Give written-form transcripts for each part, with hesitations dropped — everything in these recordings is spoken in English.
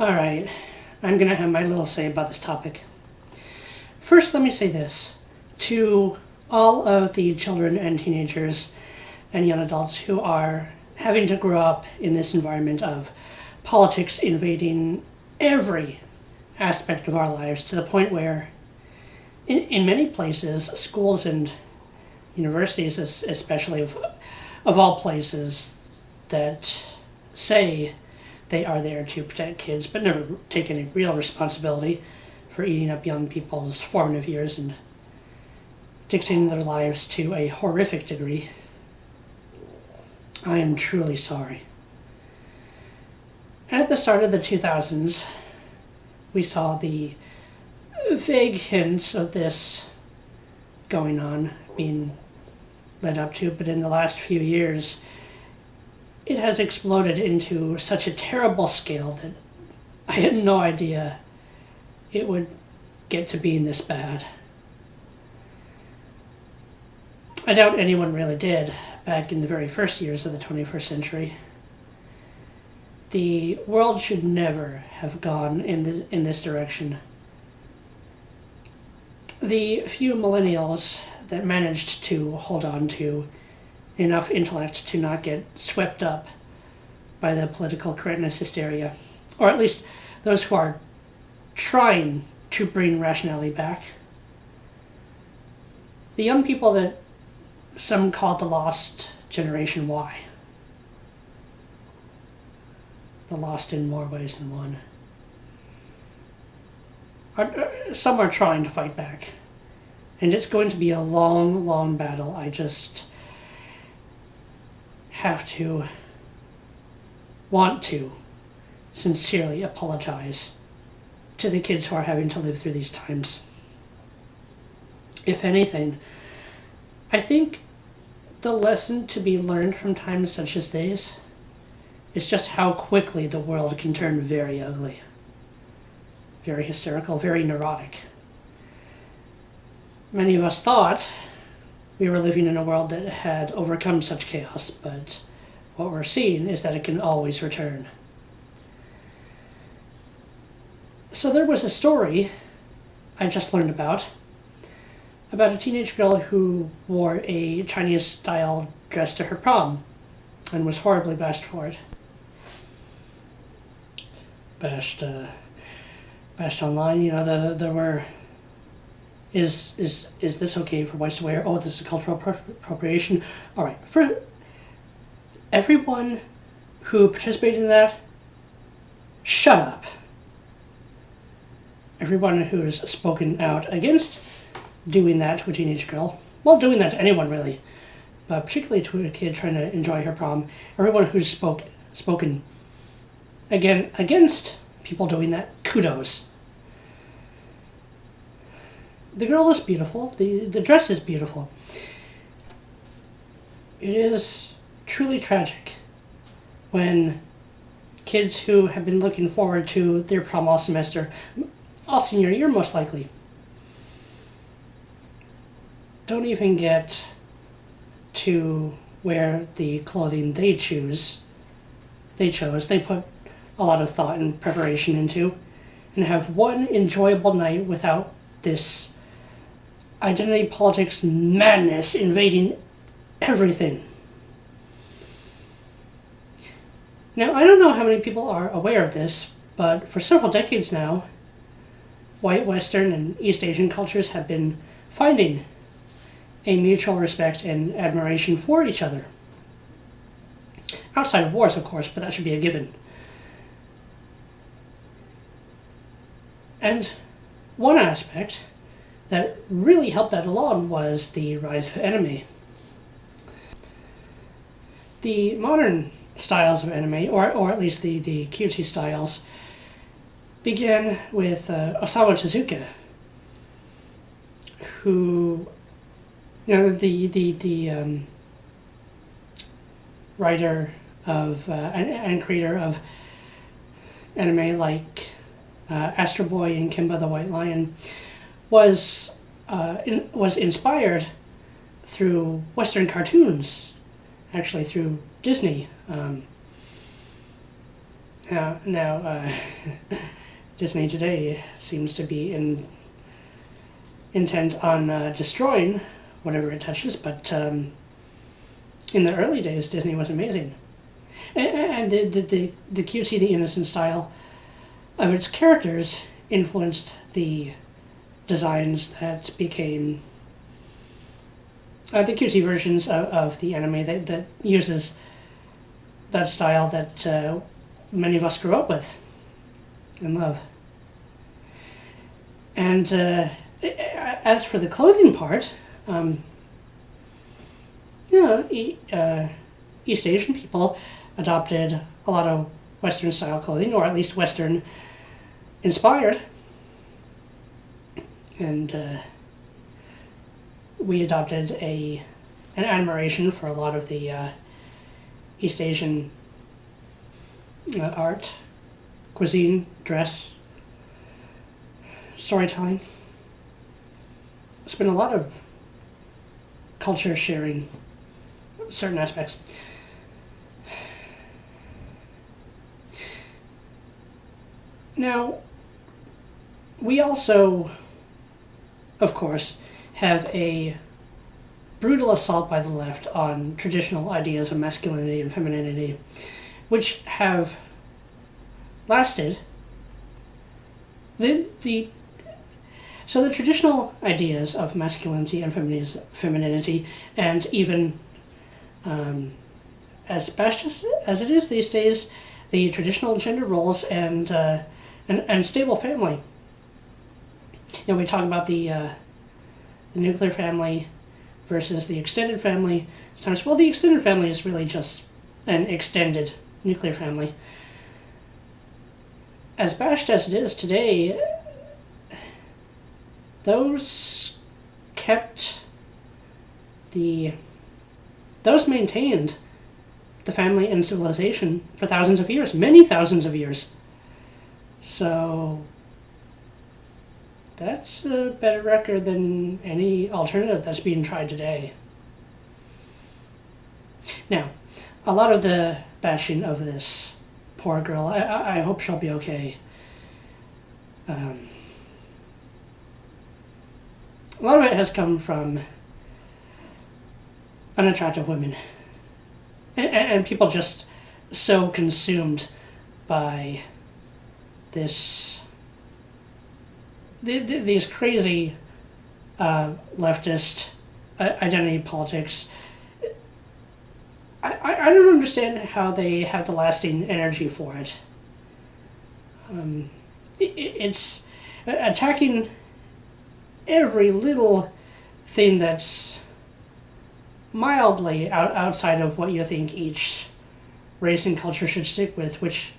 Alright, I'm gonna have my little say about this topic. First, let me say this to all of the children and teenagers and young adults who are having to grow up in this environment of politics invading every aspect of our lives to the point where, in many places, schools and universities, especially of all places, that say they are there to protect kids but never take any real responsibility for eating up young people's formative years and dictating their lives to a horrific degree. I am truly sorry. At the start of the 2000s, we saw the vague hints of this going on, being led up to, but in the last few years, it has exploded into such a terrible scale that I had no idea it would get to being this bad. I doubt anyone really did back in the very first years of the 21st century. The world should never have gone in this direction. The few millennials that managed to hold on to enough intellect to not get swept up by the political correctness hysteria, or at least those who are trying to bring rationality back. The young people that some call the lost Generation Y. The lost in more ways than one. Some are trying to fight back. And it's going to be a long, long battle. I just want to sincerely apologize to the kids who are having to live through these times. If anything, I think the lesson to be learned from times such as these is just how quickly the world can turn very ugly, very hysterical, very neurotic. Many of us thought we were living in a world that had overcome such chaos, but what we're seeing is that it can always return. So there was a story I just learned about a teenage girl who wore a Chinese-style dress to her prom and was horribly bashed for it. Bashed online, there were... Is this okay for whites to wear? Oh, this is cultural appropriation. All right, for everyone who participated in that, shut up. Everyone who has spoken out against doing that to a teenage girl, well, doing that to anyone really, but particularly to a kid trying to enjoy her prom, everyone who's spoken again against people doing that, kudos. The girl is beautiful. The dress is beautiful. It is truly tragic when kids who have been looking forward to their prom all semester, all senior year most likely, don't even get to wear the clothing they chose. They put a lot of thought and preparation into, and have one enjoyable night without this identity politics madness invading everything. Now, I don't know how many people are aware of this, but for several decades now, white, Western, and East Asian cultures have been finding a mutual respect and admiration for each other. Outside of wars, of course, but that should be a given. And one aspect that really helped that along was the rise of anime. The modern styles of anime, or at least the cutesy styles, began with Osamu Tezuka, who, the writer of and creator of anime like Astro Boy and Kimba the White Lion, was inspired through Western cartoons, actually through Disney, and Now, Disney today seems to be intent on destroying whatever it touches, but in the early days, Disney was amazing. And the cutesy, the innocent style of its characters influenced the designs that became the cutesy versions of the anime that uses that style that many of us grew up with and love. And as for the clothing part, East Asian people adopted a lot of Western style clothing, or at least Western inspired. And we adopted an admiration for a lot of the East Asian art, cuisine, dress, storytelling. It's been a lot of culture sharing certain aspects. Now, we also, of course, have a brutal assault by the left on traditional ideas of masculinity and femininity, which have lasted. So the traditional ideas of masculinity and femininity, and even as bashed as it is these days, the traditional gender roles and stable family. We talk about the nuclear family versus the extended family. Sometimes, well, the extended family is really just an extended nuclear family. As bashed as it is today, those maintained the family and civilization for thousands of years, many thousands of years. So that's a better record than any alternative that's being tried today. Now, a lot of the bashing of this poor girl, I hope she'll be okay. A lot of it has come from unattractive women. And people just so consumed by these crazy leftist identity politics. I don't understand how they have the lasting energy for it. It's attacking every little thing that's mildly outside of what you think each race and culture should stick with, which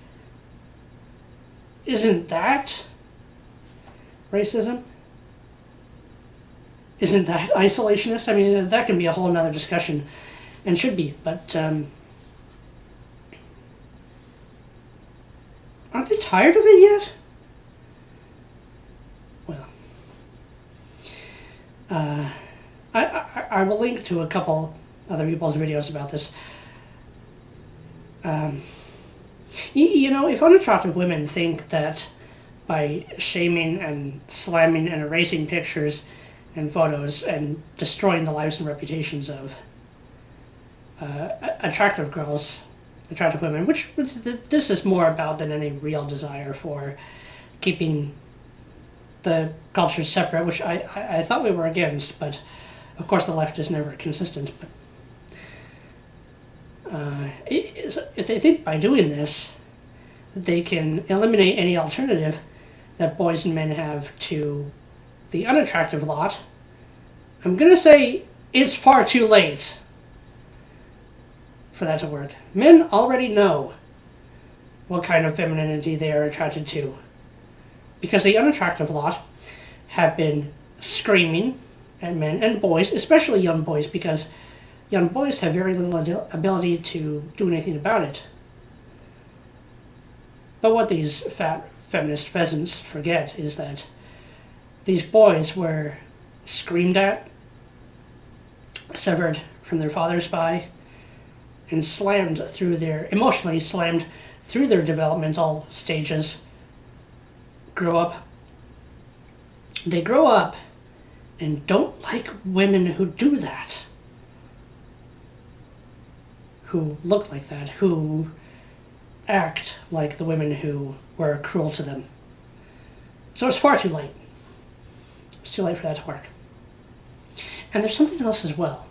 isn't that racism? Isn't that isolationist? I mean, that can be a whole nother discussion, and should be, but aren't they tired of it yet? Well, I will link to a couple other people's videos about this. If unattractive women think that by shaming and slamming and erasing pictures and photos and destroying the lives and reputations of attractive girls, attractive women, which this is more about than any real desire for keeping the cultures separate, which I thought we were against, but of course the left is never consistent. But if they think by doing this that they can eliminate any alternative that boys and men have to the unattractive lot, I'm going to say it's far too late for that to work. Men already know what kind of femininity they are attracted to, because the unattractive lot have been screaming at men and boys, especially young boys, because young boys have very little ability to do anything about it. But what these fat feminist pheasants forget is that these boys were screamed at, severed from their fathers by, and emotionally slammed through their developmental stages, grow up. They grow up and don't like women who do that, who look like that, who act like the women who were cruel to them. So it's far too late. It's too late for that to work. And there's something else as well.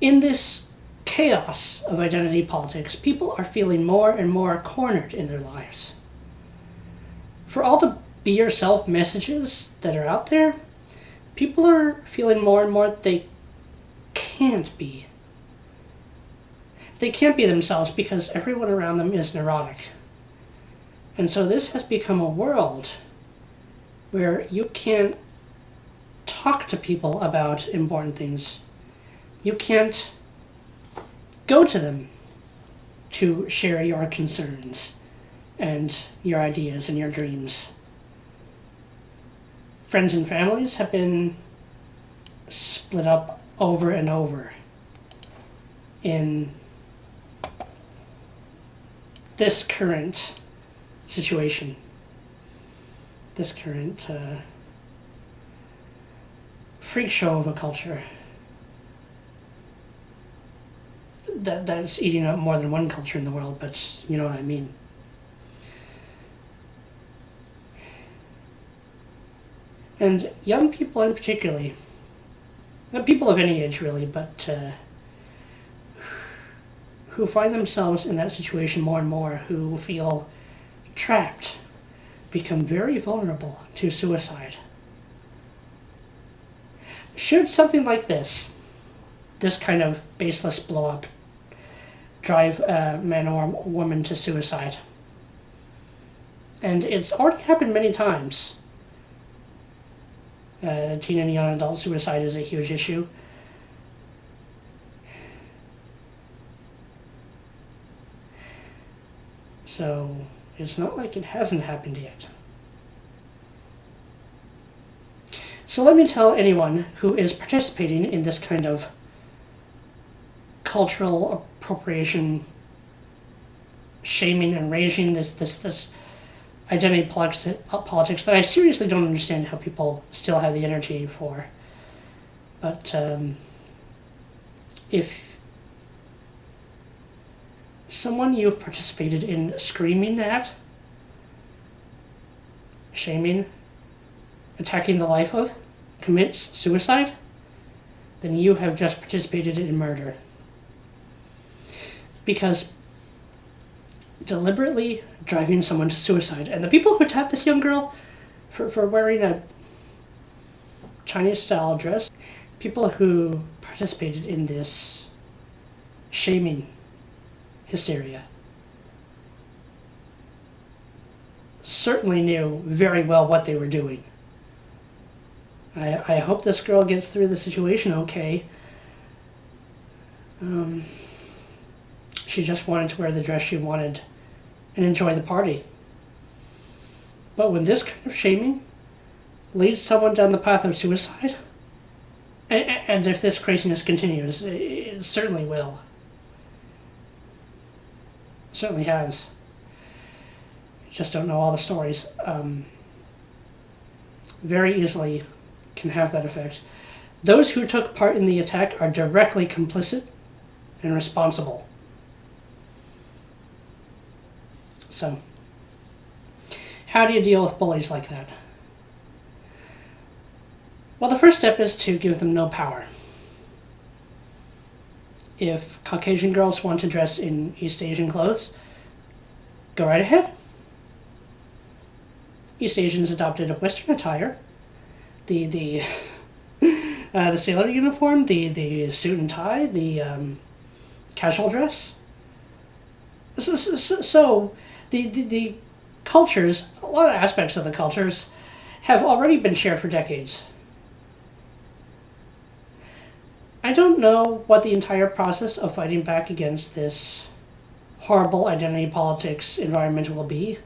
In this chaos of identity politics, people are feeling more and more cornered in their lives. For all the be yourself messages that are out there, people are feeling more and more that they can't be. They can't be themselves because everyone around them is neurotic. And so this has become a world where you can't talk to people about important things. You can't go to them to share your concerns and your ideas and your dreams. Friends and families have been split up over and over in this current situation, this current freak show of a culture that's eating up more than one culture in the world, but you know what I mean. And young people in particular, people of any age really, but who find themselves in that situation more and more, who feel trapped, become very vulnerable to suicide. Should something like this kind of baseless blow-up, drive a man or woman to suicide? And it's already happened many times. Teen and young adult suicide is a huge issue. So it's not like it hasn't happened yet. So let me tell anyone who is participating in this kind of cultural appropriation, shaming and raging, this identity politics that I seriously don't understand how people still have the energy for. But if someone you've participated in screaming at, shaming, attacking the life of, commits suicide, then you have just participated in murder. Because deliberately driving someone to suicide, and the people who attacked this young girl for wearing a Chinese-style dress, people who participated in this shaming hysteria, certainly knew very well what they were doing. I hope this girl gets through the situation okay. She just wanted to wear the dress she wanted and enjoy the party. But when this kind of shaming leads someone down the path of suicide, and if this craziness continues, it certainly will. It certainly has. I just don't know all the stories. Very easily can have that effect. Those who took part in the attack are directly complicit and responsible. So, how do you deal with bullies like that? Well, the first step is to give them no power. If Caucasian girls want to dress in East Asian clothes, go right ahead. East Asians adopted a Western attire. The sailor uniform, the suit and tie, the casual dress. So the cultures, a lot of aspects of the cultures, have already been shared for decades. I don't know what the entire process of fighting back against this horrible identity politics environment will be,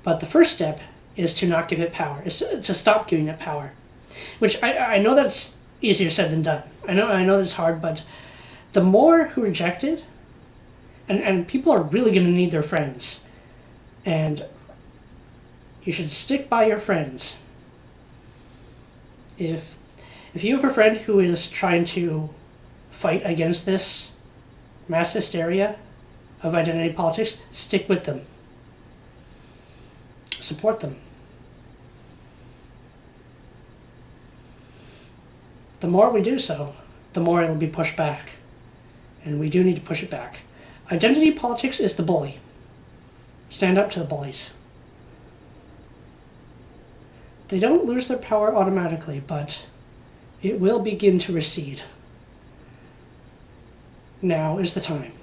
but the first step is to not give it power, is to stop giving it power. Which I know that's easier said than done. I know that's hard, but the more who reject it, And people are really going to need their friends. And you should stick by your friends. If you have a friend who is trying to fight against this mass hysteria of identity politics, stick with them. Support them. The more we do so, the more it'll be pushed back. And we do need to push it back. Identity politics is the bully. Stand up to the bullies. They don't lose their power automatically, but it will begin to recede. Now is the time.